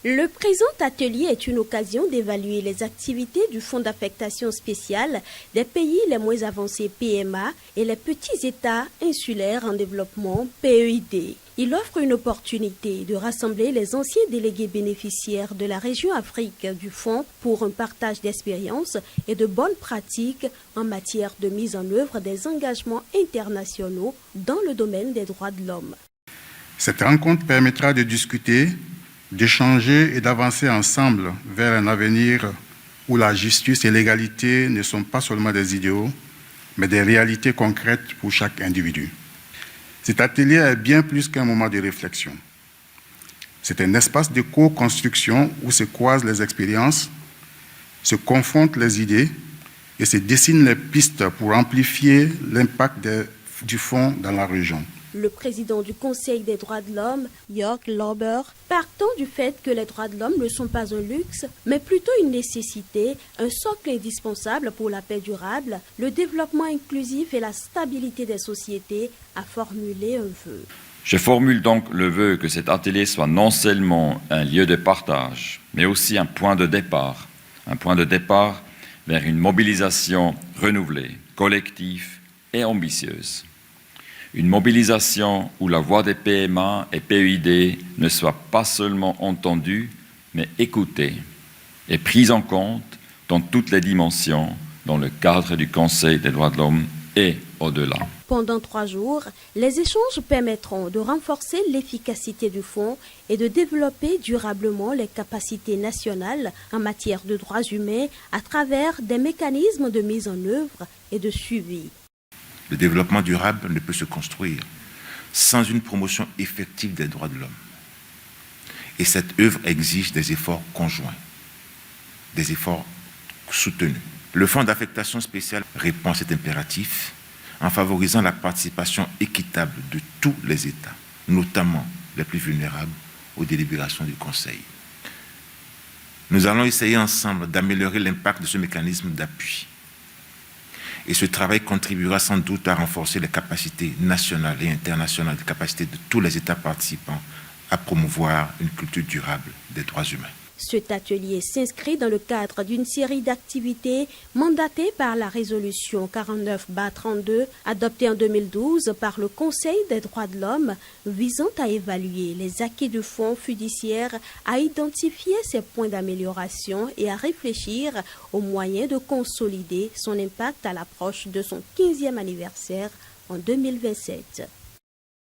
Le présent atelier est une occasion d'évaluer les activités du Fonds d'affectation spéciale des pays les moins avancés PMA et les petits États insulaires en développement PEID. Il offre une opportunité de rassembler les anciens délégués bénéficiaires de la région Afrique du Fonds pour un partage d'expériences et de bonnes pratiques en matière de mise en œuvre des engagements internationaux dans le domaine des droits de l'homme. Cette rencontre permettra de discuter, d'échanger et d'avancer ensemble vers un avenir où la justice et l'égalité ne sont pas seulement des idéaux, mais des réalités concrètes pour chaque individu. Cet atelier est bien plus qu'un moment de réflexion. C'est un espace de co-construction où se croisent les expériences, se confrontent les idées et se dessinent les pistes pour amplifier l'impact du fonds dans la région. Le président du Conseil des droits de l'homme, Jörg Lauber, partant du fait que les droits de l'homme ne sont pas un luxe, mais plutôt une nécessité, un socle indispensable pour la paix durable, le développement inclusif et la stabilité des sociétés, a formulé un vœu. Je formule donc le vœu que cet atelier soit non seulement un lieu de partage, mais aussi un point de départ vers une mobilisation renouvelée, collective et ambitieuse. Une mobilisation où la voix des PMA et PEID ne soit pas seulement entendue, mais écoutée et prise en compte dans toutes les dimensions dans le cadre du Conseil des droits de l'homme et au-delà. Pendant 3 jours, les échanges permettront de renforcer l'efficacité du fonds et de développer durablement les capacités nationales en matière de droits humains à travers des mécanismes de mise en œuvre et de suivi. Le développement durable ne peut se construire sans une promotion effective des droits de l'homme. Et cette œuvre exige des efforts conjoints, des efforts soutenus. Le Fonds d'affectation spéciale répond à cet impératif en favorisant la participation équitable de tous les États, notamment les plus vulnérables, aux délibérations du Conseil. Nous allons essayer ensemble d'améliorer l'impact de ce mécanisme d'appui. Et ce travail contribuera sans doute à renforcer les capacités nationales et internationales, les capacités de tous les États participants à promouvoir une culture durable des droits humains. Cet atelier s'inscrit dans le cadre d'une série d'activités mandatées par la résolution 49/32 adoptée en 2012 par le Conseil des droits de l'homme visant à évaluer les acquis du fonds fiduciaire, à identifier ses points d'amélioration et à réfléchir aux moyens de consolider son impact à l'approche de son 15e anniversaire en 2027.